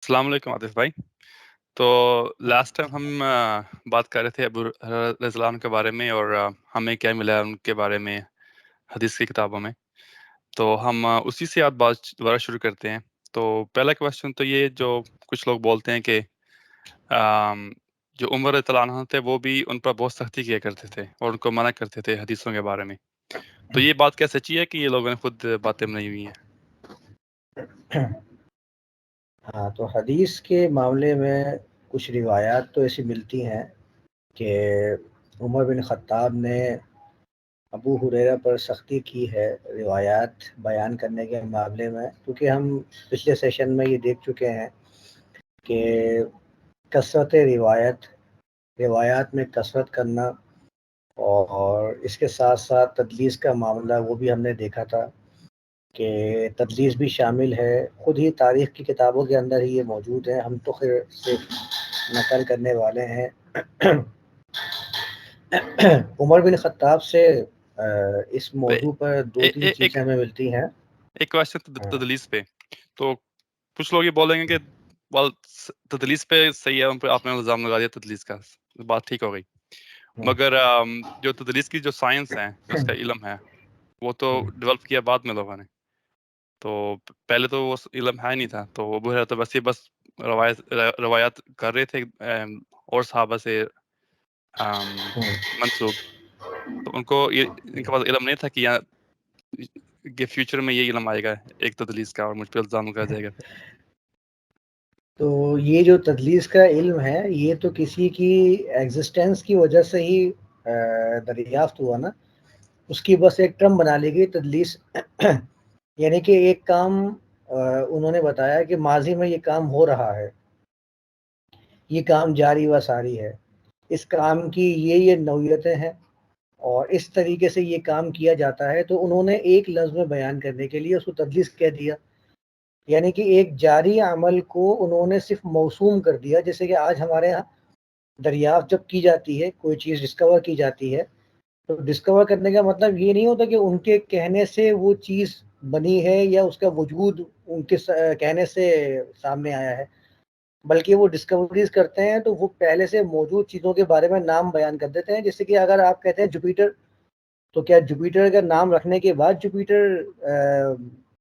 السلام علیکم عاطف بھائی. تو لاسٹ ٹائم ہم بات کر رہے تھے ابو ہریرہ رضی اللہ عنہ کے بارے میں اور ہمیں کیا ملا ان کے بارے میں حدیث کی کتابوں میں. تو ہم اسی سے آج بات دوبارہ شروع کرتے ہیں. تو پہلا کویشچن تو یہ جو کچھ لوگ بولتے ہیں کہ جو عمر رضی اللہ عنہ تھے وہ بھی ان پر بہت سختی کیا کرتے تھے اور ان کو منع کرتے تھے حدیثوں کے بارے میں. تو یہ بات کیا سچی ہے کہ یہ لوگوں نے خود باتیں بنائی ہوئی ہیں؟ ہاں، تو حدیث کے معاملے میں کچھ روایات تو ایسی ملتی ہیں کہ عمر بن خطاب نے ابو ہریرہ پر سختی کی ہے روایات بیان کرنے کے معاملے میں، کیونکہ ہم پچھلے سیشن میں یہ دیکھ چکے ہیں کہ کثرت روایات میں کثرت کرنا اور اس کے ساتھ ساتھ تدلیس کا معاملہ وہ بھی ہم نے دیکھا تھا کہ تدلیس بھی شامل ہے. خود ہی تاریخ کی کتابوں کے اندر ہی یہ موجود ہے، ہم تو صرف نقل کرنے والے ہیں. عمر بن خطاب سے اس موضوع پر دو تین چیزیں ہمیں ملتی ہیں. ایک کویشچن تدلیس پہ. تو کچھ لوگ یہ بولیں گے کہ تدلیس پہ صحیح ہے، ان پہ آپ نے الزام لگا دیا تدلیس کا، بات ٹھیک ہو گئی. مگر جو تدلیس کی جو سائنس ہے، جو اس کا علم ہے، وہ تو ڈیولپ کیا بعد میں لوگوں نے. تو پہلے تو وہ علم ہے نہیں تھا. تو وہ ابو ہریرہ تو بس روایات کر رہے تھے اور صحابہ سے منسوب. تو ان کے پاس علم نہیں تھا کہ فیوچر میں یہ علم آئے گا ایک تدلیس کا اور مجھ پہ الزام لگا جائے گا. تو یہ جو تدلیس کا علم ہے یہ تو کسی کی ایگزسٹنس کی وجہ سے ہی دریافت ہوا نا. اس کی بس ایک ٹرم بنا لی گئی تدلیس، یعنی کہ ایک کام انہوں نے بتایا کہ ماضی میں یہ کام ہو رہا ہے، یہ کام جاری و ساری ہے، اس کام کی یہ نوعیتیں ہیں اور اس طریقے سے یہ کام کیا جاتا ہے. تو انہوں نے ایک لفظ میں بیان کرنے کے لیے اس کو تدلیس کہہ دیا، یعنی کہ ایک جاری عمل کو انہوں نے صرف موسوم کر دیا. جیسے کہ آج ہمارے ہاں دریافت جب کی جاتی ہے، کوئی چیز ڈسکور کی جاتی ہے، تو ڈسکور کرنے کا مطلب یہ نہیں ہوتا کہ ان کے کہنے سے وہ چیز بنی ہے یا اس کا وجود ان کے کہنے سے سامنے آیا ہے، بلکہ وہ ڈسکوریز کرتے ہیں تو وہ پہلے سے موجود چیزوں کے بارے میں نام بیان کر دیتے ہیں. جیسے کہ اگر آپ کہتے ہیں جوپیٹر، تو کیا جوپیٹر کا نام رکھنے کے بعد جوپیٹر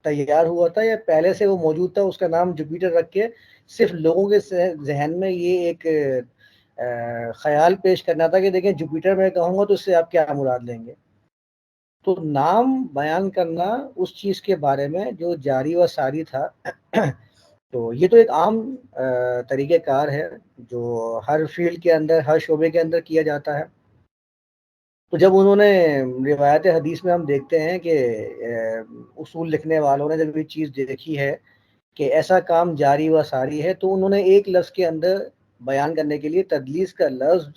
تیار ہوا تھا یا پہلے سے وہ موجود تھا؟ اس کا نام جوپیٹر رکھ کے صرف لوگوں کے ذہن میں یہ ایک خیال پیش کرنا تھا کہ دیکھیں جوپیٹر میں کہوں گا تو اس سے آپ کیا مراد لیں گے. تو نام بیان کرنا اس چیز کے بارے میں جو جاری و ساری تھا، تو یہ تو ایک عام طریقہ کار ہے جو ہر فیلڈ کے اندر، ہر شعبے کے اندر کیا جاتا ہے. تو جب انہوں نے روایت حدیث میں ہم دیکھتے ہیں کہ اصول لکھنے والوں نے جب یہ چیز دیکھی ہے کہ ایسا کام جاری و ساری ہے، تو انہوں نے ایک لفظ کے اندر بیان کرنے کے لیے تدلیس کا لفظ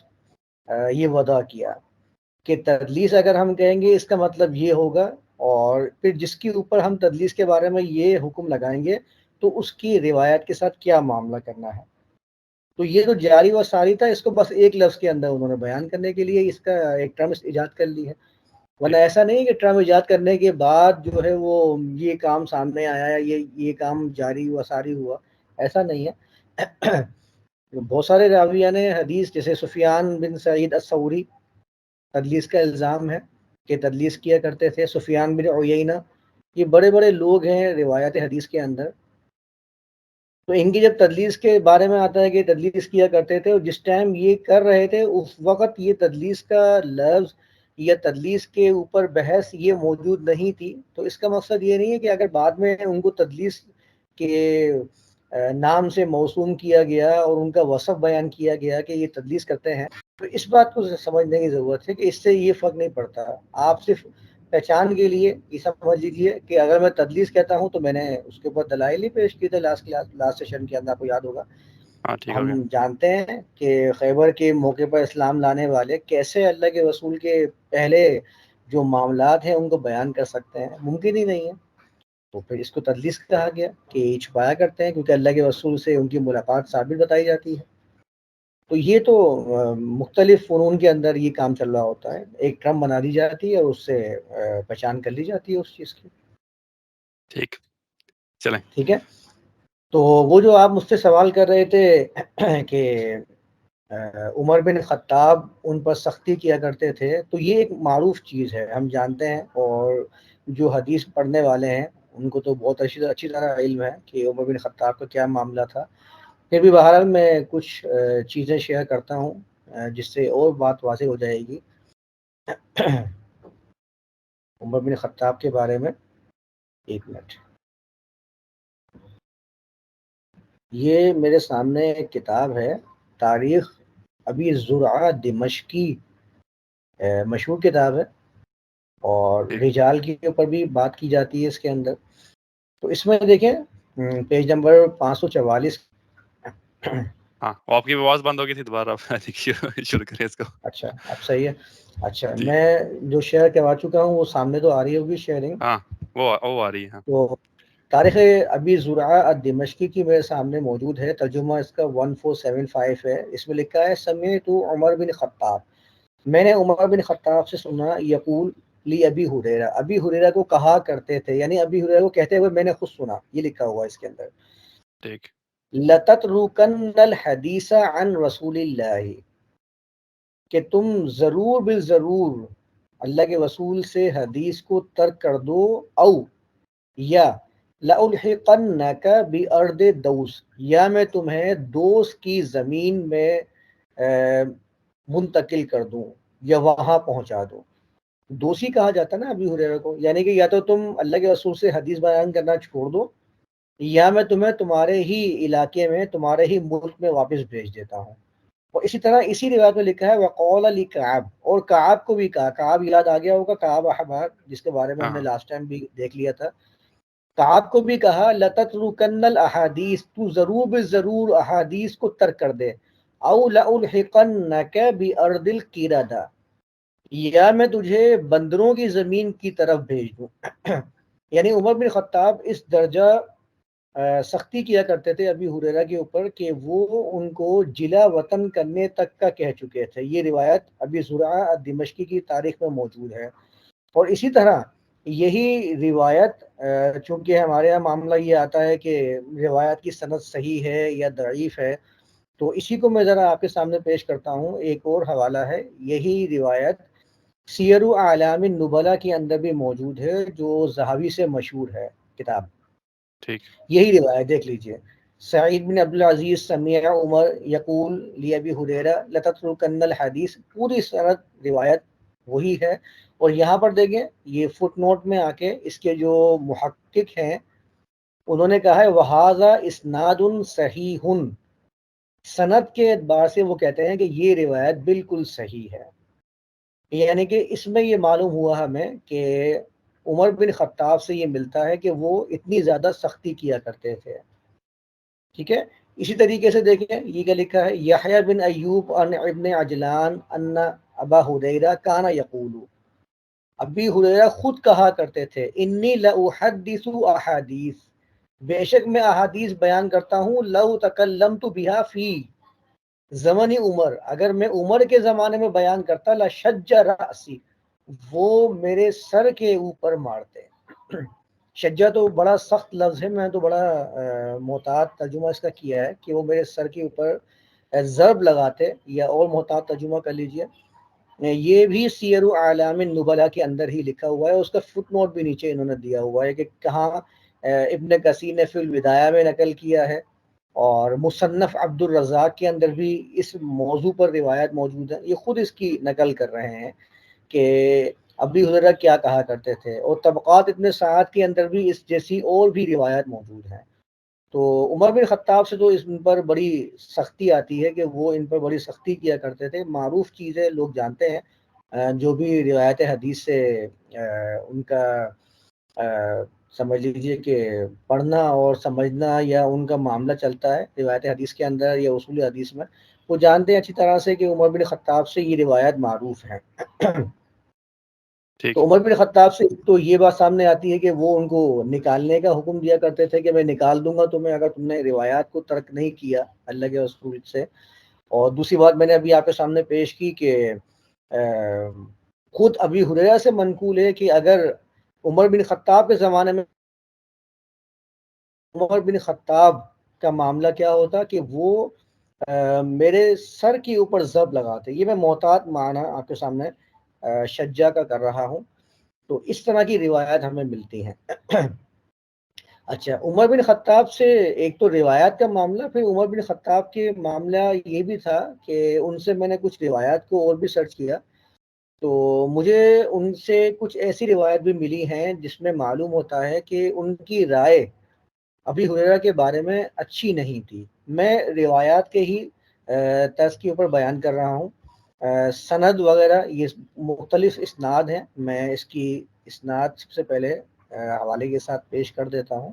یہ وضع کیا کہ تدلیس اگر ہم کہیں گے اس کا مطلب یہ ہوگا، اور پھر جس کے اوپر ہم تدلیس کے بارے میں یہ حکم لگائیں گے تو اس کی روایت کے ساتھ کیا معاملہ کرنا ہے. تو یہ جو جاری و ساری تھا، اس کو بس ایک لفظ کے اندر انہوں نے بیان کرنے کے لیے اس کا ایک ٹرم ایجاد کر لی ہے. ورنہ ایسا نہیں کہ ٹرم ایجاد کرنے کے بعد جو ہے وہ یہ کام سامنے آیا ہے، یہ کام جاری و ساری ہوا، ایسا نہیں ہے. بہت سارے راویان حدیث جیسے سفیان بن سعید الثوری، تدلیس کا الزام ہے کہ تدلیس کیا کرتے تھے. سفیان بن عیینہ، یہ بڑے بڑے لوگ ہیں روایت حدیث کے اندر. تو ان کی جب تدلیس کے بارے میں آتا ہے کہ تدلیس کیا کرتے تھے، اور جس ٹائم یہ کر رہے تھے اس وقت یہ تدلیس کا لفظ یا تدلیس کے اوپر بحث یہ موجود نہیں تھی. تو اس کا مقصد یہ نہیں ہے کہ اگر بعد میں ان کو تدلیس کے نام سے موسوم کیا گیا اور ان کا وصف بیان کیا گیا کہ یہ تدلیس کرتے ہیں، تو اس بات کو سمجھنے کی ضرورت ہے کہ اس سے یہ فرق نہیں پڑتا. آپ صرف پہچان کے لیے یہ سمجھ لیجیے کہ اگر میں تدلیس کہتا ہوں تو میں نے اس کے اوپر دلائل ہی پیش کیے تھے لاسٹ سیشن کے اندر، آپ کو یاد ہوگا. ہم جانتے ہیں کہ خیبر کے موقع پر اسلام لانے والے کیسے اللہ کے رسول کے پہلے جو معاملات ہیں ان کو بیان کر سکتے ہیں، ممکن ہی نہیں ہے. تو پھر اس کو تدلیس کہا گیا کہ یہ چھپایا کرتے ہیں کیونکہ اللہ کے رسول سے ان کی ملاقات ثابت بتائی جاتی ہے. تو یہ تو مختلف فنون کے اندر یہ کام چل رہا ہوتا ہے، ایک ٹرم بنا دی جاتی ہے اور اس سے پہچان کر لی جاتی ہے اس چیز کی. ٹھیک چلیں. ٹھیک ہے. تو وہ جو آپ مجھ سے سوال کر رہے تھے کہ عمر بن خطاب ان پر سختی کیا کرتے تھے، تو یہ ایک معروف چیز ہے، ہم جانتے ہیں، اور جو حدیث پڑھنے والے ہیں ان کو تو بہت اچھی طرح علم ہے کہ عمر بن خطاب کا کیا معاملہ تھا۔ پھر بھی بہرحال میں کچھ چیزیں شیئر کرتا ہوں جس سے اور بات واضح ہو جائے گی عمر بن خطاب کے بارے میں۔ ایک منٹ، یہ میرے سامنے ایک کتاب ہے، تاریخ ابی زرعہ دمشقی، مشہور کتاب ہے، اور رجال کے اوپر بھی بات کی جاتی ہے اس کے اندر۔ تو اس میں دیکھیں پیج نمبر 544۔ ہاں، آپ کی آواز بند ہو گئی تھی، دوبارہ شروع کریں اس کو۔ اچھا اب صحیح ہے۔ اچھا جی میں جو شیئر کروا چکا ہوں وہ سامنے تو آ رہی ہوگی شیئرنگ؟ ہاں، وہ آ رہی ہے۔ تو تاریخ ابی زرعہ الدمشقی کی میرے سامنے موجود ہے، ترجمہ اس کا 1475 ہے۔ اس میں لکھا ہے سمعت عمر بن خطاب، میں نے عمر بن خطاب سے سنا، یقول لی ابی ہریرہ، ابی ہریرہ کو کہا کرتے تھے، یعنی ابی ہریرہ کو کہتے ہوئے میں نے خود سنا، یہ لکھا ہوا ہے اس کے اندر۔ ٹھیک، لَتَتْرُكَنَّ الْحَدِيثَ عَنْ رسول اللہ، کہ تم ضرور بالضرور اللہ کے رسول سے حدیث کو ترک کر دو، او یا لَأُلْحِقَنَّكَ بِأَرْضِ دوس، یا میں تمہیں دوس کی زمین میں منتقل کر دوں یا وہاں پہنچا دوں۔ دوسی کہا جاتا نا ابی ہریرہ کو، یعنی کہ یا تو تم اللہ کے رسول سے حدیث بیان کرنا چھوڑ دو، یا میں تمہیں تمہارے ہی علاقے میں، تمہارے ہی ملک میں واپس بھیج دیتا ہوں۔ اور اسی طرح اسی روایت میں لکھا ہے وقول علی کعب، اور کعب کو بھی کہا، کعب یاد آ گیا ہوگا، کعب احبار جس کے بارے میں ہم نے ہاں لاسٹ ٹائم بھی دیکھ لیا تھا۔ کعب کو بھی کہا لَتَتْرُكَنَّ الْأَحَادِيث، تو ضرور بالضرور احادیث کو ترک کر دے، او لَأُلْحِقَنَّكَ بِأَرْضِ الْقِرَدَةِ، یا میں تجھے بندروں کی زمین کی طرف بھیج دوں۔ یعنی عمر بن خطاب اس درجہ سختی کیا کرتے تھے ابی ہریرہ کے اوپر کہ وہ ان کو جلا وطن کرنے تک کا کہہ چکے تھے۔ یہ روایت ابی زرعہ الدمشقی کی تاریخ میں موجود ہے۔ اور اسی طرح یہی روایت چونکہ ہمارے یہاں معاملہ یہ آتا ہے کہ روایت کی سند صحیح ہے یا ضعیف ہے، تو اسی کو میں ذرا آپ کے سامنے پیش کرتا ہوں۔ ایک اور حوالہ ہے، یہی روایت سیر اعلام النبلاء کے اندر بھی موجود ہے، جو ذہبی سے مشہور ہے کتاب۔ ٹھیک، یہی روایت دیکھ لیجئے، سعید بن عبدالعزیز سمع عمر یقول لی ابی ہریرہ لتترکن الحدیث، پوری سند روایت وہی ہے۔ اور یہاں پر دیکھیں یہ فٹ نوٹ میں آ کے اس کے جو محقق ہیں انہوں نے کہا ہے وہذا اسناد صحیح، سند کے اعتبار سے وہ کہتے ہیں کہ یہ روایت بالکل صحیح ہے۔ یعنی کہ اس میں یہ معلوم ہوا ہمیں کہ عمر بن خطاب سے یہ ملتا ہے کہ وہ اتنی زیادہ سختی کیا کرتے تھے، ٹھیک ہے۔ اسی طریقے سے دیکھیں یہ کیا لکھا ہے، یحییٰ بن ایوب عن ابن عجلان ان ابا ہریرہ کان یقول، ابی ہریرہ خود کہا کرتے تھے انی لاحدث احادیث، بے شک میں احادیث بیان کرتا ہوں، لو تکلمت بها فی زمن عمر، اگر میں عمر کے زمانے میں بیان کرتا لشج رأسی، وہ میرے سر کے اوپر مارتے۔ شجہ تو بڑا سخت لفظ ہے، میں تو بڑا محتاط ترجمہ اس کا کیا ہے کہ وہ میرے سر کے اوپر ضرب لگاتے، یا اور محتاط ترجمہ کر لیجئے۔ یہ بھی سیر اعلام النبلاء کے اندر ہی لکھا ہوا ہے، اس کا فٹ نوٹ بھی نیچے انہوں نے دیا ہوا ہے کہ کہاں ابن کثیر نے فی البدایہ میں نقل کیا ہے، اور مصنف عبد الرزاق کے اندر بھی اس موضوع پر روایت موجود ہے۔ یہ خود اس کی نقل کر رہے ہیں کہ ابی ہریرہ کیا کہا کرتے تھے، اور طبقات ابن سعد کے اندر بھی اس جیسی اور بھی روایت موجود ہیں۔ تو عمر بن خطاب سے تو اس پر بڑی سختی آتی ہے کہ وہ ان پر بڑی سختی کیا کرتے تھے، معروف چیز ہے، لوگ جانتے ہیں۔ جو بھی روایت حدیث سے ان کا سمجھ لیجئے کہ پڑھنا اور سمجھنا یا ان کا معاملہ چلتا ہے روایت حدیث کے اندر یا اصول حدیث میں، وہ جانتے ہیں اچھی طرح سے کہ عمر بن خطاب سے یہ روایت معروف ہے۔ ٹھیک، تو عمر بن خطاب سے تو یہ بات سامنے آتی ہے کہ وہ ان کو نکالنے کا حکم دیا کرتے تھے کہ میں نکال دوں گا تمہیں اگر تم نے روایات کو ترک نہیں کیا اللہ کے رسول سے۔ اور دوسری بات میں نے ابھی آپ کے سامنے پیش کی کہ خود ابی ہریرہ سے منقول ہے کہ اگر عمر بن خطاب کے زمانے میں عمر بن خطاب کا معاملہ کیا ہوتا کہ وہ میرے سر کے اوپر ضرب لگاتے. یہ میں محتاط معنی آپ کے سامنے شجاع کا کر رہا ہوں. تو اس طرح کی روایات ہمیں ملتی ہیں. اچھا، عمر بن خطاب سے ایک تو روایات کا معاملہ، پھر عمر بن خطاب کے معاملہ یہ بھی تھا کہ ان سے میں نے کچھ روایات کو اور بھی سرچ کیا، تو مجھے ان سے کچھ ایسی روایت بھی ملی ہیں جس میں معلوم ہوتا ہے کہ ان کی رائے ابی ہریرہ کے بارے میں اچھی نہیں تھی. میں روایات کے ہی طرز کے اوپر بیان کر رہا ہوں. سند وغیرہ یہ مختلف اسناد ہیں. میں اس کی اسناد سب سے پہلے حوالے کے ساتھ پیش کر دیتا ہوں.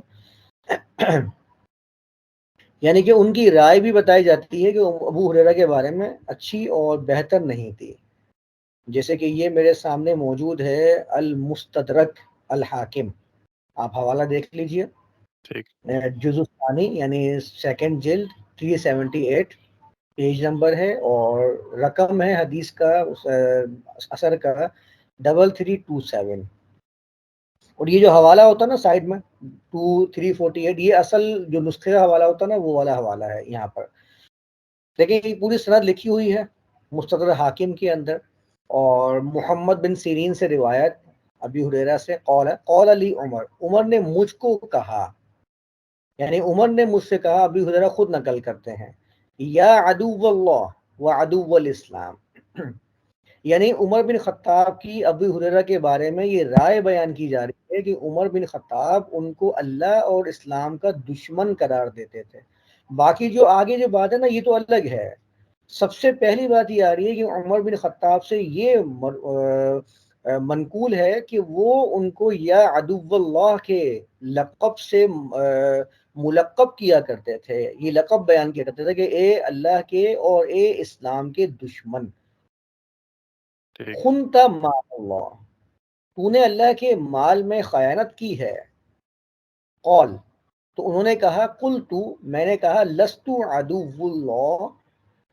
یعنی کہ ان کی رائے بھی بتائی جاتی ہے کہ ابو ہریرہ کے بارے میں اچھی اور بہتر نہیں تھی. جیسے کہ یہ میرے سامنے موجود ہے المستدرک الحاکم، آپ حوالہ دیکھ لیجئے. ٹھیک. جزء ثانی یعنی سیکنڈ جلد 378 پیج نمبر ہے، اور رقم ہے حدیث کا اثر کا 3327. اور یہ جو حوالہ ہوتا ہے نا سائڈ میں 2348، یہ اصل جو نسخے کا حوالہ ہوتا ہے نا وہ والا حوالہ ہے یہاں پر. لیکن یہ پوری سند لکھی ہوئی ہے مستدرک حاکم کے اندر. اور محمد بن سیرین سے روایت ابی ہریرہ سے قول علی عمر نے مجھ کو کہا، یعنی عمر نے مجھ سے کہا. ابی ہریرہ خود نقل کرتے ہیں، یا عدو اللہ و عدو الاسلام. یعنی عمر بن خطاب کی ابی ہریرہ کے بارے میں یہ رائے بیان کی جا رہی ہے کہ عمر بن خطاب ان کو اللہ اور اسلام کا دشمن قرار دیتے تھے. باقی جو آگے جو بات ہے نا یہ تو الگ ہے. سب سے پہلی بات یہ آ رہی ہے کہ عمر بن خطاب سے یہ منقول ہے کہ وہ ان کو یا عدو اللہ کے لقب سے ملقب کیا کرتے تھے. یہ لقب بیان کیا کرتے تھے کہ اے اللہ کے اور اے اسلام کے دشمن. خنتا مال اللہ، تو نے اللہ کے مال میں خیانت کی ہے. قول، تو انہوں نے کہا قلت، میں نے کہا لست عدو اللہ،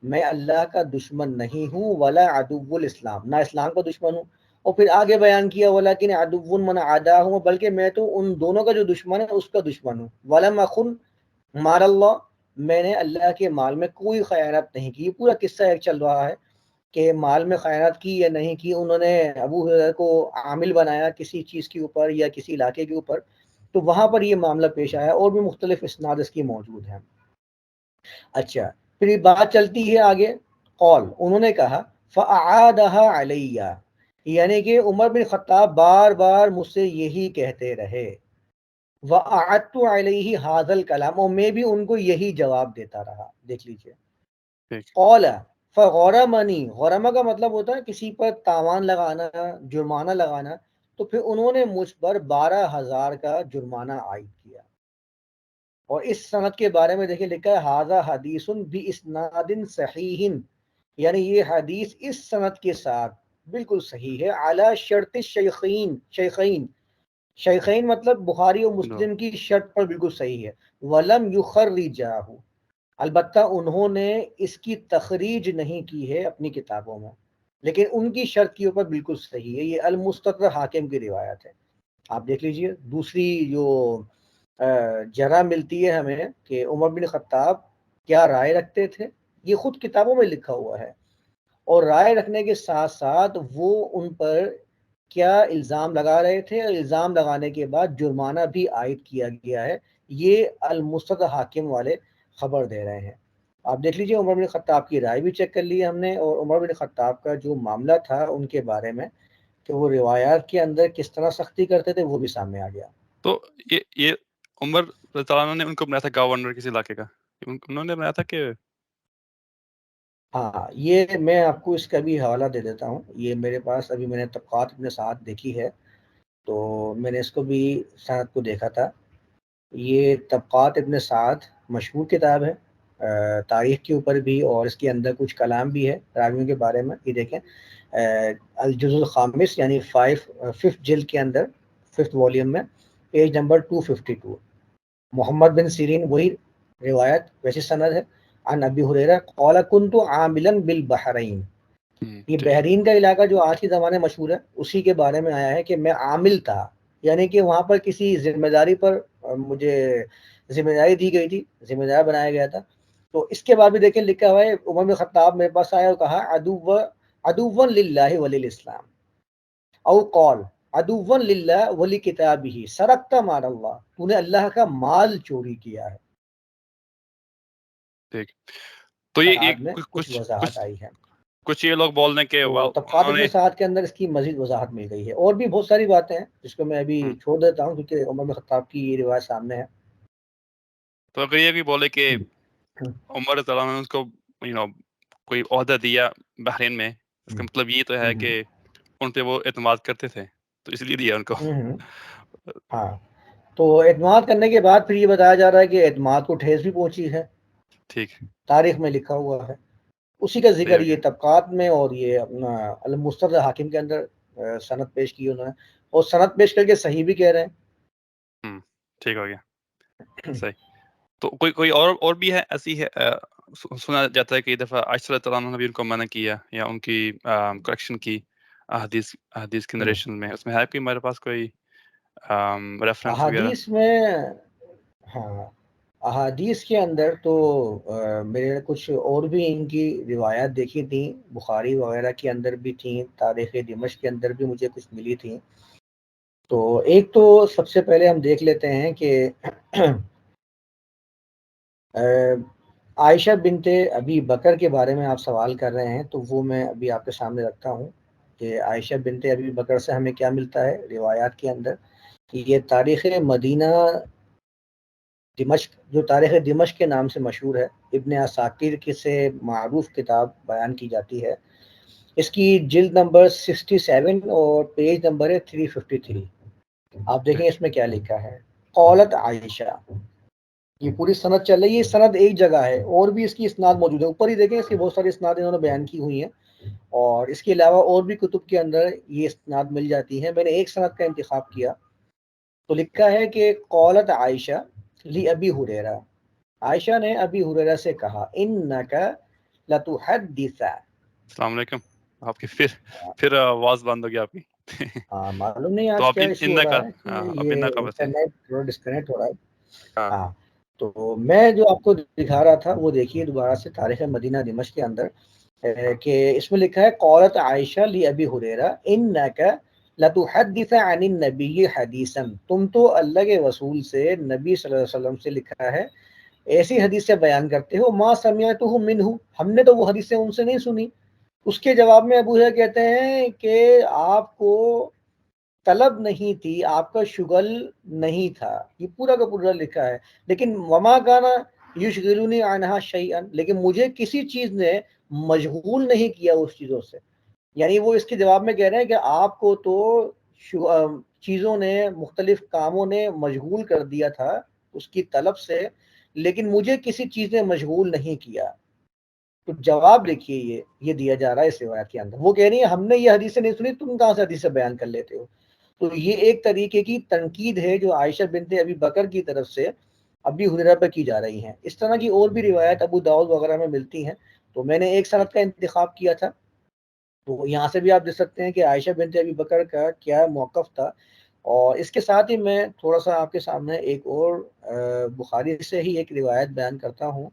میں اللہ کا دشمن نہیں ہوں، ولا عدو الاسلام، نہ اسلام کا دشمن ہوں. اور پھر آگے بیان کیا ولیکن عدو من عدا ہوں، بلکہ میں تو ان دونوں کا جو دشمن ہے اس کا دشمن ہوں. ولم اخن مال اللہ، میں نے اللہ کے مال میں کوئی خیانت نہیں کی. پورا قصہ ایک چل رہا ہے کہ مال میں خیانت کی یا نہیں کی. انہوں نے ابو ہریرہ کو عامل بنایا کسی چیز کے اوپر یا کسی علاقے کے اوپر، تو وہاں پر یہ معاملہ پیش آیا. اور بھی مختلف اسناد اس کی موجود ہیں. اچھا، پھر یہ بات چلتی ہے آگے. قول، انہوں نے کہا فَأَعَادَهَا عَلَيَّ، یعنی کہ عمر بن خطاب بار بار مجھ سے یہی کہتے رہے. وَأَعَدْتُ عَلَيْهِ هَذَا الْكَلَامَ، اور میں بھی ان کو یہی جواب دیتا رہا. دیکھ لیجئے. قول فغرمنی، غرمہ کا مطلب ہوتا ہے کسی پر تاوان لگانا، جرمانہ لگانا. تو پھر انہوں نے مجھ پر 12,000 کا جرمانہ عائد کیا. اور اس سند کے بارے میں دیکھیں لکھا ہے ھذا حدیث باسناد صحیح، یعنی یہ حدیث اس سند کے ساتھ بالکل صحیح ہے. علی شرط شیخین مطلب بخاری اور مسلم کی شرط پر بالکل صحیح ہے. ولم یخرجہ، البتہ انہوں نے اس کی تخریج نہیں کی ہے اپنی کتابوں میں، لیکن ان کی شرط کے اوپر بالکل صحیح ہے. یہ المستدرک حاکم کی روایت ہے، آپ دیکھ لیجئے. دوسری جو جگہ ملتی ہے ہمیں کہ عمر بن خطاب کیا رائے رکھتے تھے، یہ خود کتابوں میں لکھا ہوا ہے. اور رائے رکھنے کے ساتھ ساتھ وہ ان پر کیا الزام لگا رہے تھے، اور الزام لگانے کے بعد جرمانہ بھی عائد کیا گیا ہے. یہ المستدرک حاکم والے خبر دے رہے ہیں. آپ دیکھ لیجئے عمر بن خطاب کی رائے بھی چیک کر لی ہم نے، اور عمر بن خطاب کا جو معاملہ تھا ان کے بارے میں کہ وہ روایات کے اندر کس طرح سختی کرتے تھے وہ بھی سامنے آ گیا. تو یہ عمر رضی اللہ عنہ نے ان کو بنایا تھا گورنر کسی علاقے کا، انہوں نے بنایا تھا کہ ہاں، یہ میں آپ کو اس کا بھی حوالہ دے دیتا ہوں. یہ میرے پاس ابھی میں نے طبقات اپنے ساتھ دیکھی ہے، تو میں نے اس کو بھی سند کو دیکھا تھا. یہ طبقات ابن سعد مشہور کتاب ہے تاریخ کے اوپر بھی، اور اس کے اندر کچھ کلام بھی ہے راویوں کے بارے میں. یہ دیکھیں الجزء الخامس یعنی 5th جلد کے اندر 5th والیوم میں پیج نمبر 252. محمد بن سیرین وہی روایت ویسی سند ہے. عن ابی ہریرہ قال كنت عاملا بالبحرین، یہ بحرین کا علاقہ جو آج کے زمانے مشہور ہے اسی کے بارے میں آیا ہے کہ میں عامل تھا، یعنی کہ وہاں پر کسی ذمہ داری پر مجھے ذمہ داری دی گئی تھی، ذمہ دار بنایا گیا تھا. تو اس کے بعد بھی دیکھیں لکھا ہوا ہے عمر بن خطاب میرے پاس آیا اور کہا عدو للہ ولی الاسلام او قول عدو للہ ولی کتابہ سرقت مال اللہ، تو نے اللہ کا مال چوری کیا ہے. ٹھیک. تو یہ بعد ایک میں کچھ وضاحت آئی ہے. کچھ یہ لوگ بول دیں کہ تو طبقات ابن سعد کے اندر اس کی مزید وضاحت مل گئی ہے. اور بھی بہت ساری باتیں ہیں جس کو میں ابھی چھوڑ دیتا ہوں کیونکہ عمر بن خطاب کی یہ روایت سامنے ہے. تو اگر یہ بھی بولے کہ عمر رضی اللہ عنہ اس کو کوئی عہدہ دیا بحرین میں، اس کا مطلب یہ تو ہے کہ ان پہ وہ اعتماد کرتے تھے تو اس لیے دیا ان کو. ہاں، تو اعتماد کرنے کے بعد پھر یہ بتایا جا رہا ہے کہ اعتماد کو ٹھیس بھی پہنچی ہے. ٹھیک، تاریخ میں لکھا ہوا ہے. اسی کا ذکر یہ طبقات میں اور یہ اپنا المستدرک حاکم کے اندر سند پیش کی انہوں نے، اور سند پیش کر کے صحیح بھی کہہ رہے ہیں. ٹھیک ہو گیا، صحیح. تو کوئی اور بھی ہے ایسی ہے، سنا جاتا ہے کہ ایک دفعہ عائشہ رضی اللہ عنہ نے بھی ان کو منع کیا یا ان کی کریکشن کی احادیث کی نریشن میں. اس میں ہے کوئی میرے پاس کوئی ریفرنس وغیرہ؟ احادیث میں، ہاں احادیث کے اندر تو میرے نے کچھ اور بھی ان کی روایات دیکھی تھیں، بخاری وغیرہ کے اندر بھی تھیں، تاریخ دمشق کے اندر بھی مجھے کچھ ملی تھیں. تو ایک تو سب سے پہلے ہم دیکھ لیتے ہیں کہ عائشہ بنت ابی بکر کے بارے میں آپ سوال کر رہے ہیں، تو وہ میں ابھی آپ کے سامنے رکھتا ہوں کہ عائشہ بنت ابی بکر سے ہمیں کیا ملتا ہے روایات کے اندر. کہ یہ تاریخ مدینہ دمشق، جو تاریخ دمشق کے نام سے مشہور ہے، ابن اساکیر کی سے معروف کتاب بیان کی جاتی ہے. اس کی جلد نمبر 67 اور پیج نمبر ہے 353. آپ دیکھیں اس میں کیا لکھا ہے. قولت عائشہ، یہ پوری سند چل رہی ہے. یہ سند ایک جگہ ہے اور بھی اس کی اسناد موجود ہے. اوپر ہی دیکھیں اس کی بہت ساری اسناد انہوں نے بیان کی ہوئی ہیں، اور اس کے علاوہ اور بھی کتب کے اندر یہ اسناد مل جاتی ہیں. میں نے ایک سند کا انتخاب کیا. تو لکھا ہے کہ قولت عائشہ لی ابی ہریرہ، عائشہ نے ابی ہریرہ سے کہا انک لتحدث. السلام علیکم. آپ کی پھر آواز بند ہو گیا آپ کی. معلوم نہیں تو آج آپ کیا ایشو ہو رہا ہے کہ آپ یہ کا بس انٹرنیٹ تھوڑا ڈسکنیکٹ ہو رہا ہے. ہاں، تو میں جو آپ کو دکھا رہا تھا وہ دیکھیے دوبارہ سے تاریخ مدینہ دمشق کے اندر کہ اس میں لکھا ہے قولت عائشہ لی ابی ہریرہ انک لتحدث عن النبی حدیثا، تم تو اللہ کے رسول سے نبی صلی اللہ علیہ وسلم سے لکھا ہے ایسی حدیثیں بیان کرتے ہو ما سمعتہ منہ، ہم نے تو وہ حدیثیں ان سے نہیں سنی. اس کے جواب میں ابو ہریرہ کہتے ہیں کہ آپ کو طلب نہیں تھی، آپ کا شغل نہیں تھا. یہ پورا کا پورا لکھا ہے. لیکن وما کانا یشغلنی عنہا شیئا، لیکن مجھے کسی چیز نے مشغول نہیں کیا اس چیزوں سے. یعنی وہ اس کے جواب میں کہہ رہے ہیں کہ آپ کو تو چیزوں نے، مختلف کاموں نے مشغول کر دیا تھا اس کی طلب سے، لیکن مجھے کسی چیز نے مشغول نہیں کیا. تو جواب دیکھیے یہ دیا جا رہا ہے اس روایت کے اندر. وہ کہہ رہی ہیں ہم نے یہ حدیثیں نہیں سنی، تم کہاں سے حدیثیں بیان کر لیتے ہو. تو یہ ایک طریقے کی تنقید ہے جو عائشہ بنت ابی بکر کی طرف سے ابی ہریرہ پر کی جا رہی ہیں. اس طرح کی اور بھی روایت ابو داؤد وغیرہ میں ملتی ہیں. تو میں نے ایک سند کا انتخاب کیا تھا. تو یہاں سے بھی آپ دیکھ سکتے ہیں کہ عائشہ بنت ابی بکر کا کیا موقف تھا. اور اس کے ساتھ ہی میں تھوڑا سا آپ کے سامنے ایک اور بخاری سے ہی ایک روایت بیان کرتا ہوں.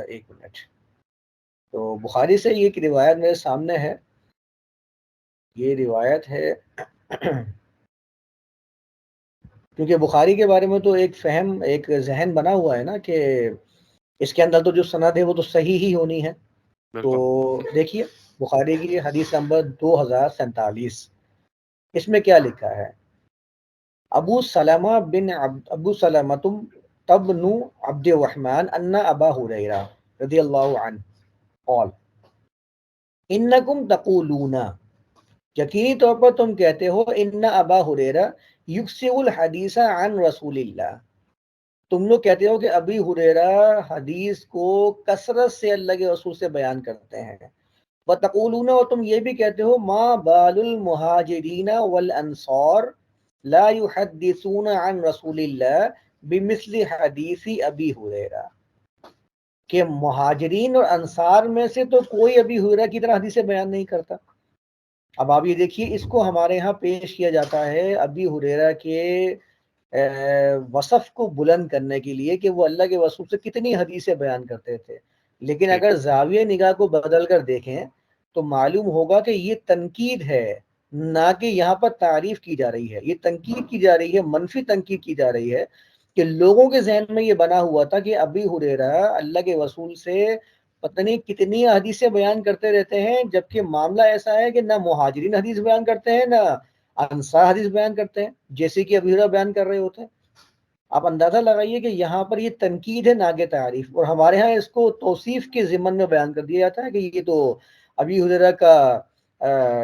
ایک منٹ. تو بخاری سے ایک روایت میرے سامنے ہے. یہ روایت ہے کیونکہ بخاری کے بارے میں تو ایک فہم، ایک ذہن بنا ہوا ہے نا کہ اس کے اندر تو جو سند ہے وہ تو صحیح ہی ہونی ہے. تو دیکھیے بخاری کی حدیث نمبر 2047، اس میں کیا لکھا ہے. ابو سلمہ تبن عبد الرحمن ان ابا ہریرہ رضی اللہ عنہ قال انکم تقولون، یقینی طور پر تم کہتے ہو، ان ابا ہریرہ یکثر الحدیث عن رسول اللہ، تم لوگ کہتے ہو کہ ابی ہریرہ حدیث کو کثرت سے اللہ کے رسول سے بیان کرتے ہیں. وتقولون، اور تم یہ بھی کہتے ہو، ما بال المہاجرین والانصار لا يحدثون عن رسول اللہ بمثل حدیث ابی ہریرہ، کہ مہاجرین اور انصار میں سے تو کوئی ابی ہریرہ کی طرح حدیثیں بیان نہیں کرتا. اب آپ یہ دیکھیے اس کو ہمارے ہاں پیش کیا جاتا ہے ابی ہریرہ کے وصف کو بلند کرنے کے لیے کہ وہ اللہ کے رسول سے کتنی حدیثیں بیان کرتے تھے. لیکن ٹھیک اگر زاویہ نگاہ کو بدل کر دیکھیں تو معلوم ہوگا کہ یہ تنقید ہے، نہ کہ یہاں پر تعریف کی جا رہی ہے. یہ تنقید کی جا رہی ہے، منفی تنقید کی جا رہی ہے کہ لوگوں کے ذہن میں یہ بنا ہوا تھا کہ ابی ہریرہ اللہ کے رسول سے پتہ نہیں کتنی حدیثیں بیان کرتے رہتے ہیں، جبکہ معاملہ ایسا ہے کہ نہ مہاجرین حدیث بیان کرتے ہیں نہ انصار حدیث بیان کرتے ہیں، جیسے کہ ابی ہریرہ بیان کر رہے ہوتے ہیں. آپ اندازہ لگائیے کہ یہاں پر یہ تنقید ہے نہ کہ تعریف، اور ہمارے ہاں اس کو توصیف کے ضمن میں بیان کر دیا جاتا ہے کہ یہ تو ابی ہریرہ کا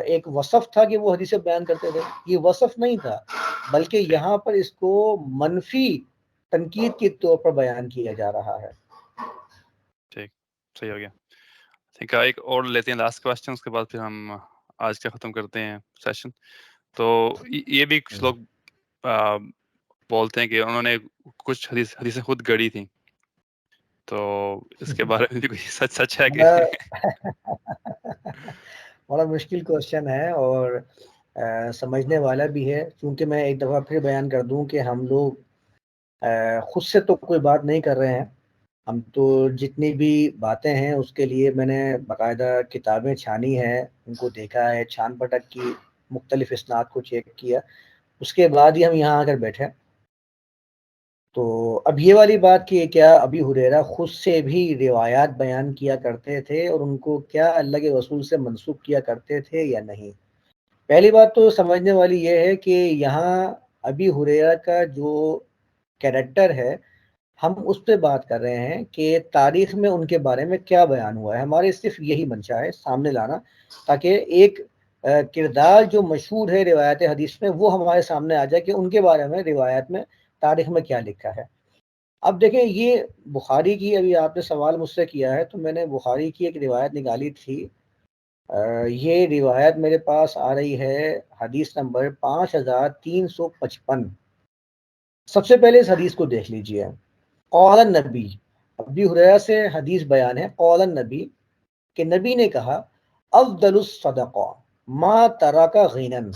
ایک وصف تھا کہ وہ حدیثیں بیان کرتے تھے. یہ وصف نہیں تھا، بلکہ ٹھیک یہاں پر اس کو منفی تنقید کے طور پر بیان کیا جا رہا ہے. ٹھیک صحیح ہو گیا. ٹھیک ہے، ایک اور لیتے ہیں لاسٹ کوسچن، اس کے بعد پھر ہم آج کا ختم کرتے ہیں سیشن. تو یہ بھی کچھ لوگ بولتے ہیں کہ انہوں نے کچھ حدیثیں خود گڑی تھیں، تو اس کے بارے میں بھی کوئی سچ ہے کہ بڑا مشکل کوشچن ہے اور سمجھنے والا بھی ہے. چونکہ میں ایک دفعہ پھر بیان کر دوں کہ ہم لوگ خود سے تو کوئی بات نہیں کر رہے ہیں. ہم تو جتنی بھی باتیں ہیں اس کے لیے میں نے باقاعدہ کتابیں چھانی ہیں، ان کو دیکھا ہے، چھان پٹک کی، مختلف اسناد کو چیک کیا، اس کے بعد ہی ہم یہاں آ کر بیٹھے. تو اب یہ والی بات کہ کیا ابی ہریرہ خود سے بھی روایات بیان کیا کرتے تھے اور ان کو کیا اللہ کے رسول سے منسوب کیا کرتے تھے یا نہیں. پہلی بات تو سمجھنے والی یہ ہے کہ یہاں ابی ہریرہ کا جو کیریکٹر ہے ہم اس پہ بات کر رہے ہیں کہ تاریخ میں ان کے بارے میں کیا بیان ہوا ہے. ہمارے صرف یہی منشا ہے سامنے لانا، تاکہ ایک کردار جو مشہور ہے روایت حدیث میں وہ ہمارے سامنے آ جائے کہ ان کے بارے میں روایت میں تاریخ میں کیا لکھا ہے. اب دیکھیں، یہ بخاری کی، ابھی آپ نے سوال مجھ سے کیا ہے تو میں نے بخاری کی ایک روایت نکالی تھی. یہ روایت میرے پاس آ رہی ہے حدیث نمبر 5355. سب سے پہلے اس حدیث کو دیکھ لیجئے. قال النبی، ابی ہریرہ سے حدیث بیان ہے، قال النبی کہ نبی نے کہا افضل الصدقہ ما ترک غنًا،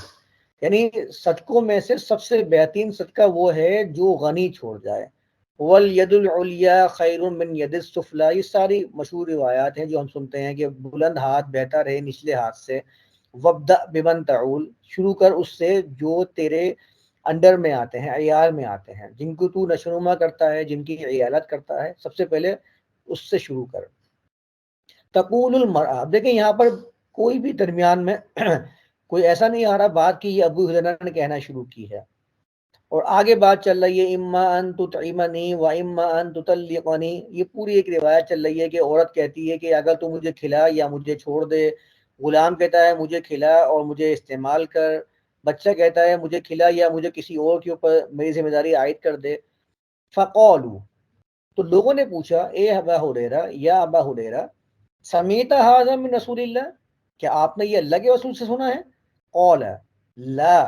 یعنی صدقوں میں سے سب سے بہترین صدقہ وہ ہے جو غنی چھوڑ جائے. والید العلیٰ خیر من ید السفلیٰ، یہ ساری مشہور روایات ہیں جو ہم سنتے ہیں کہ بلند ہاتھ بہتر ہے نچلے ہاتھ سے. وابدأ بمن تعول، شروع کر اس سے جو تیرے انڈر میں آتے ہیں، عیال میں آتے ہیں، جن کو تو نشوونما کرتا ہے، جن کی عیالت کرتا ہے، سب سے پہلے اس سے شروع کر. تقول المرأة، دیکھیں یہاں پر کوئی بھی درمیان میں کوئی ایسا نہیں آ رہا بات کہ یہ ابو ہریرہ نے کہنا شروع کی ہے اور آگے بات چل رہی ہے اما ان تطعمنی و اما ان تطلقنی. یہ پوری ایک روایت چل رہی ہے کہ عورت کہتی ہے کہ اگر تو مجھے کھلا یا مجھے چھوڑ دے، غلام کہتا ہے مجھے کھلا اور مجھے استعمال کر، بچہ کہتا ہے مجھے کھلا یا مجھے کسی اور کے اوپر میری ذمہ داری عائد کر دے. فقالوا، تو لوگوں نے پوچھا اے ابا ہریرہ، یا ابا ہریرہ، سمیت ھذا من رسول اللہ، کیا آپ نے یہ اللہ کے رسول سے سنا ہے؟ قال لا،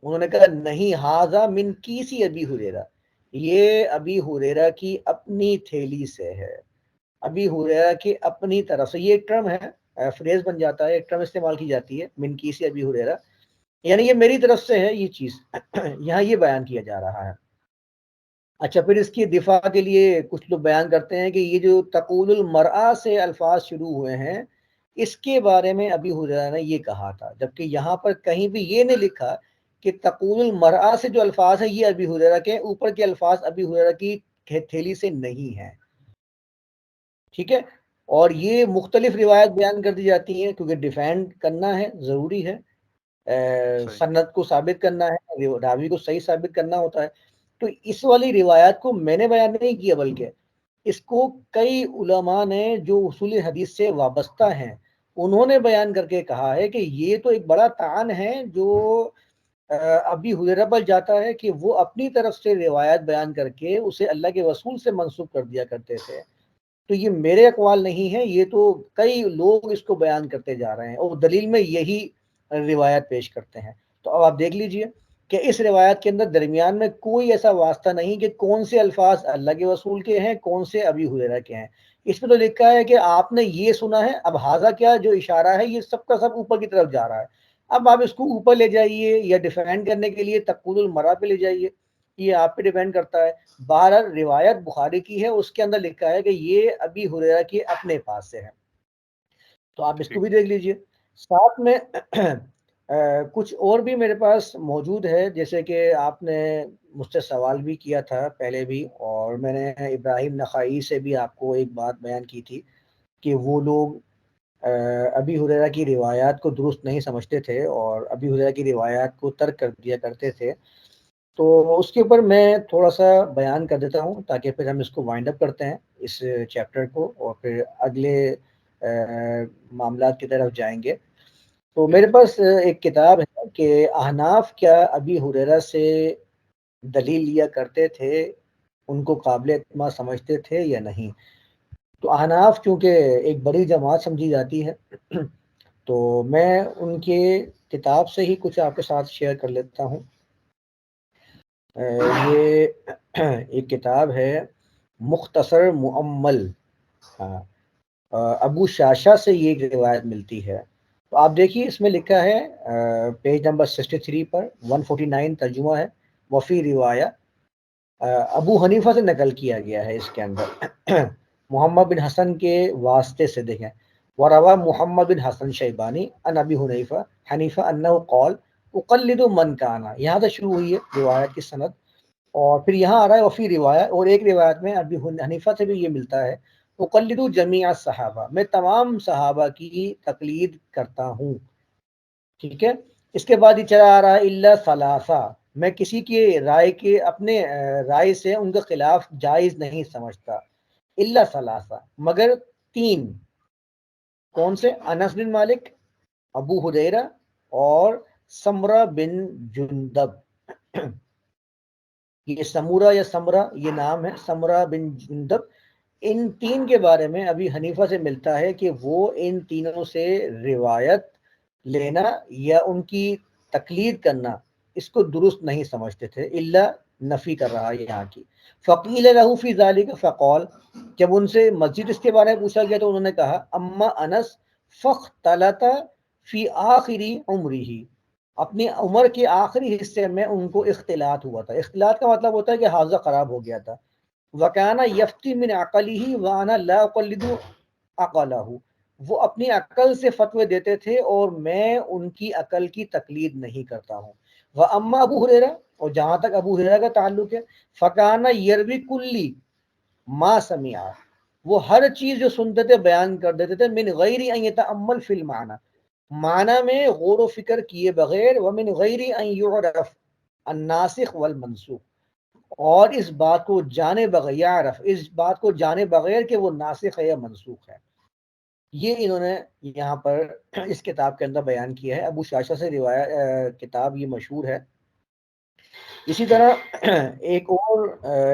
انہوں نے کہا نہیں، ھذا من کیسی ابی ہریرہ، یہ ابی ہریرہ کی اپنی تھیلی سے ہے، ابی ہریرہ کی اپنی طرف سے. یہ ایک ٹرم ہے، فریز بن جاتا ہے، ایک ٹرم استعمال کی جاتی ہے، من کیسی ابی ہریرہ، یعنی یہ میری طرف سے ہے یہ چیز. یہاں یہ بیان کیا جا رہا ہے. اچھا، پھر اس کی دفاع کے لیے کچھ لوگ بیان کرتے ہیں کہ یہ جو تقول المرأة سے الفاظ شروع ہوئے ہیں، اس کے بارے میں ابی ہریرہ نے یہ کہا تھا، جبکہ یہاں پر کہیں بھی یہ نہیں لکھا کہ تقول المرأة سے جو الفاظ ہیں یہ ابی ہریرہ کے، اوپر کے الفاظ ابی ہریرہ کی تھیلی سے نہیں ہیں. ٹھیک ہے، اور یہ مختلف روایت بیان کر دی جاتی ہیں کیونکہ ڈیفینڈ کرنا ہے، ضروری ہے، صحیح سند کو ثابت کرنا ہے، راوی کو صحیح ثابت کرنا ہوتا ہے. تو اس والی روایت کو میں نے بیان نہیں کیا، بلکہ اس کو کئی علماء نے جو اصول حدیث سے وابستہ ہیں انہوں نے بیان کر کے کہا ہے کہ یہ تو ایک بڑا طعن ہے جو ابی ہریرہ پر جاتا ہے کہ وہ اپنی طرف سے روایت بیان کر کے اسے اللہ کے رسول سے منسوب کر دیا کرتے تھے. تو یہ میرے اقوال نہیں ہے، یہ تو کئی لوگ اس کو بیان کرتے جا رہے ہیں اور دلیل میں یہی روایت پیش کرتے ہیں. تو اب آپ دیکھ لیجئے کہ اس روایت کے اندر درمیان میں کوئی ایسا واسطہ نہیں کہ کون سے الفاظ اللہ کے رسول کے ہیں، کون سے ابی ہریرہ کے ہیں. اس میں تو لکھا ہے کہ آپ نے یہ سنا ہے. اب ھذا کیا جو اشارہ ہے یہ سب کا سب اوپر کی طرف جا رہا ہے. اب آپ اس کو اوپر لے جائیے یا ڈیفینڈ کرنے کے لیے تقول المرأة پہ لے جائیے، یہ آپ پہ ڈیپینڈ کرتا ہے. بہرحال روایت بخاری کی ہے، اس کے اندر لکھا ہے کہ یہ ابی ہریرہ کی اپنے پاس سے ہے، تو آپ اس کو بھی دیکھ لیجئے. ساتھ میں کچھ اور بھی میرے پاس موجود ہے، جیسے کہ آپ نے مجھ سے سوال بھی کیا تھا پہلے بھی، اور میں نے ابراہیم نخائی سے بھی آپ کو ایک بات بیان کی تھی کہ وہ لوگ ابی ہریرہ کی روایات کو درست نہیں سمجھتے تھے اور ابی ہریرہ کی روایات کو ترک کر دیا کرتے تھے. تو اس کے اوپر میں تھوڑا سا بیان کر دیتا ہوں تاکہ پھر ہم اس کو وائنڈ اپ کرتے ہیں اس چیپٹر کو، اور پھر اگلے معاملات کی طرف جائیں گے. تو میرے پاس ایک کتاب ہے کہ احناف کیا ابی ہریرہ سے دلیل لیا کرتے تھے، ان کو قابل اعتماد سمجھتے تھے یا نہیں. تو احناف چونکہ ایک بڑی جماعت سمجھی جاتی ہے، تو میں ان کے کتاب سے ہی کچھ آپ کے ساتھ شیئر کر لیتا ہوں. یہ ایک کتاب ہے مختصر مؤمل، ابو شاشا سے یہ ایک روایت ملتی ہے. تو آپ دیکھیے اس میں لکھا ہے پیج نمبر 63 پر 149 ترجمہ ہے. وفی روایہ ابو حنیفہ سے نقل کیا گیا ہے اس کے اندر محمد بن حسن کے واسطے سے. دیکھیں وروا محمد بن حسن شیبانی ان ابی حنیفہ انہ قال اقلد من کانا، یہاں سے شروع ہوئی ہے روایت کی سند، اور پھر یہاں آ رہا ہے وفی روایت. اور ایک روایت میں ابی حنیفہ سے بھی یہ ملتا ہے اقلد جمیع الصحابہ، میں تمام صحابہ کی تقلید کرتا ہوں. ٹھیک ہے. اس کے بعد یہ چلا آ رہا ہے الا ثلاثہ، میں کسی کی رائے کے اپنے رائے سے ان کے خلاف جائز نہیں سمجھتا. الا ثلاثہ، مگر تین. کون سے؟ انس بن مالک، ابو ہریرہ اور سمرہ بن جندب. یہ سمورہ یا سمرہ یہ نام ہے، سمرہ بن جندب. ان تین کے بارے میں ابی حنیفہ سے ملتا ہے کہ وہ ان تینوں سے روایت لینا یا ان کی تقلید کرنا اس کو درست نہیں سمجھتے تھے. الا نفی کر رہا ہے یہاں کی. فقیل له فی ذلک فقال، جب ان سے مسجد اس کے بارے میں پوچھا گیا تو انہوں نے کہا اما انس فاختلط فی آخری عمرہ، اپنی عمر کے آخری حصے میں ان کو اختلاط ہوا تھا. اختلاط کا مطلب ہوتا ہے کہ حافظہ خراب ہو گیا تھا. وکانا یفتی من عقلہ وانا لا اقلد عقلہ، وہ اپنی عقل سے فتوے دیتے تھے اور میں ان کی عقل کی تقلید نہیں کرتا ہوں. واما ابو ہریرہ، اور جہاں تک ابو ہریرہ کا تعلق ہے، فکانا یروی کلی ما سمع، وہ ہر چیز جو سنتے تھے بیان کر دیتے تھے من غیر ان یتامل فی المعنی، معنی میں غور و فکر کیے بغیر، ومن غیر ان یعرف الناسخ والمنسوخ، اور اس بات کو جانے بغیر، یعرف اس بات کو جانے بغیر کہ وہ ناسخ ہے یا منسوخ ہے. یہ انہوں نے یہاں پر اس کتاب کے اندر بیان کیا ہے. ابو شاشا سے روایت کتاب یہ مشہور ہے. اسی طرح ایک اور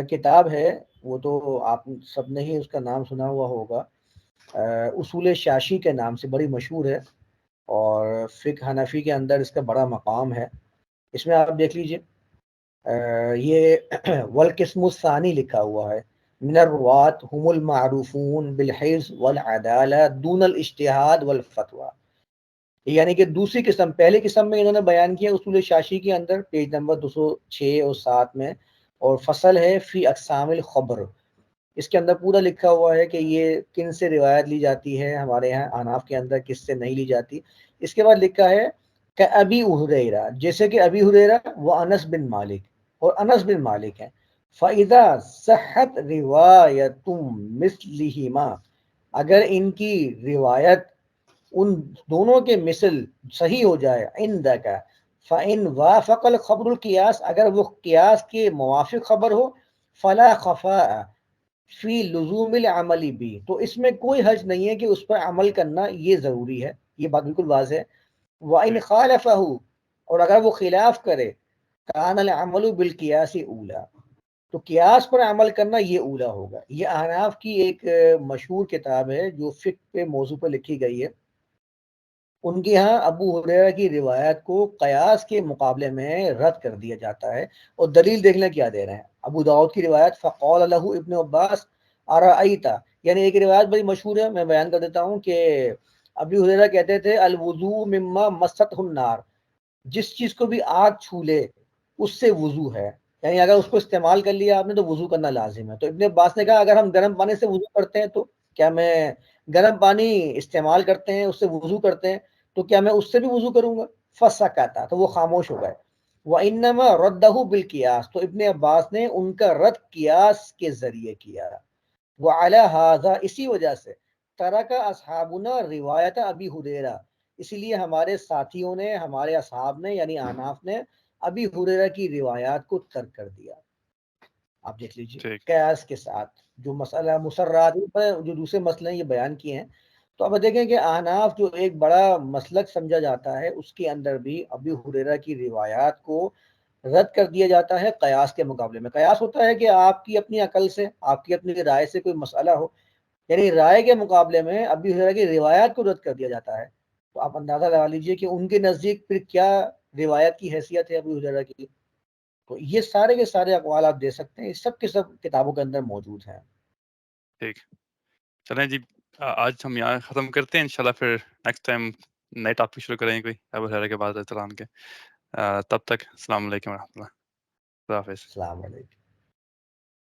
کتاب ہے، وہ تو آپ سب نے ہی اس کا نام سنا ہوا ہوگا، اصول شاشی کے نام سے بڑی مشہور ہے، اور فقہ حنفی کے اندر اس کا بڑا مقام ہے. اس میں آپ دیکھ لیجئے یہ والقسم الثانی لکھا ہوا ہے، من الروات هم المعروفون بالحفظ والعدالہ دون الاجتہاد والفتوى، یعنی کہ دوسری قسم. پہلی قسم میں انہوں نے بیان کیا اصول شاشی کے اندر پیج نمبر 206 اور 7 میں، اور فصل ہے فی اقسام الخبر. اس کے اندر پورا لکھا ہوا ہے کہ یہ کن سے روایت لی جاتی ہے ہمارے یہاں احناف کے اندر، کس سے نہیں لی جاتی. اس کے بعد لکھا ہے کہ ابی ہریرہ، جیسے کہ ابی ہریرہ وہ انس بن مالک، اور انس بن مالک ہیں. فَإِذَا صَحَّتْ رِوَایَةٌ مِثْلِهِمَا، اگر ان کی روایت ان دونوں کے مثل صحیح ہو جائے، عندک فَإِنْ وَافَقَ الْخَبْرُ الْقِيَاسَ، اگر وہ قیاس کے موافق خبر ہو، فَلَا خَفَاءَ فی لزوم العمل بھی، تو اس میں کوئی حرج نہیں ہے کہ اس پر عمل کرنا یہ ضروری ہے. یہ بات بالکل واضح ہے. وَإِنْ خَالَفَهُ، اور اگر وہ خلاف کرے، کان العمل بالقیاس اولا، تو قیاس پر عمل کرنا یہ اولا ہوگا. یہ احناف کی ایک مشہور کتاب ہے جو فقہ پہ موضوع پر لکھی گئی ہے. ان کے ہاں ابو ہریرہ کی روایت کو قیاس کے مقابلے میں رد کر دیا جاتا ہے، اور دلیل دیکھنا کیا دے رہے ہیں. ابو داؤد کی روایت فقال له ابن عباس ارأیت، یعنی ایک روایت بڑی مشہور ہے، میں بیان کر دیتا ہوں کہ ابو ہریرہ کہتے تھے الوضوء مما مست النار، جس چیز کو بھی آگ چھو لے اس سے وضو ہے، یعنی اگر اس کو استعمال کر لیا آپ نے تو وضو کرنا لازم ہے. تو ابن عباس نے کہا اگر ہم گرم پانی سے وضو کرتے ہیں تو کیا میں گرم پانی استعمال کرتے ہیں اس سے وضو کرتے ہیں تو کیا میں اس سے بھی وضو کروں گا؟ فسکتا، تو وہ خاموش ہو گئے. وَإِنَّمَا رَدَّهُ بِالْقِيَاسِ، تو ابن عباس نے ان کا رد قیاس کے ذریعے کیا. وعلی هذا، اسی وجہ سے ترک اصحابنا روایت ابی ہریرہ، اسی لیے ہمارے ساتھیوں نے، ہمارے اصحاب نے یعنی احناف نے ابی ہریرہ کی روایات کو ترک کر دیا. آپ دیکھ لیجیے ٹھیک. قیاس کے ساتھ جو مسئلہ مسرات پر جو دوسرے مسئلے یہ بیان کیے ہیں. تو اب دیکھیں کہ احناف جو ایک بڑا مسلک سمجھا جاتا ہے اس کے اندر بھی ابی ہریرہ کی روایات کو رد کر دیا جاتا ہے قیاس کے مقابلے میں. قیاس ہوتا ہے کہ آپ کی اپنی عقل سے، آپ کی اپنی رائے سے کوئی مسئلہ ہو، یعنی رائے کے مقابلے میں ابی ہریرہ کی روایات کو رد کر دیا جاتا ہے. تو آپ اندازہ لگا لیجئے کہ ان کے نزدیک پھر کیا روایت کی حیثیت ہے ابی ہریرہ کی. تو یہ سارے کے سارے اقوال آپ دے سکتے ہیں، سب کے سب کتابوں کے اندر موجود ہیں. ٹھیک. چلیں جی، آج ہم یہاں ختم کرتے ہیں. انشاءاللہ پھر نیکسٹ ٹائم نئے ٹاپک شروع کریں گے کوئی ابو ہریرہ کے بعد السلام کے. تب تک السلام علیکم ورحمۃ اللہ. خدا حافظ. السلام علیکم.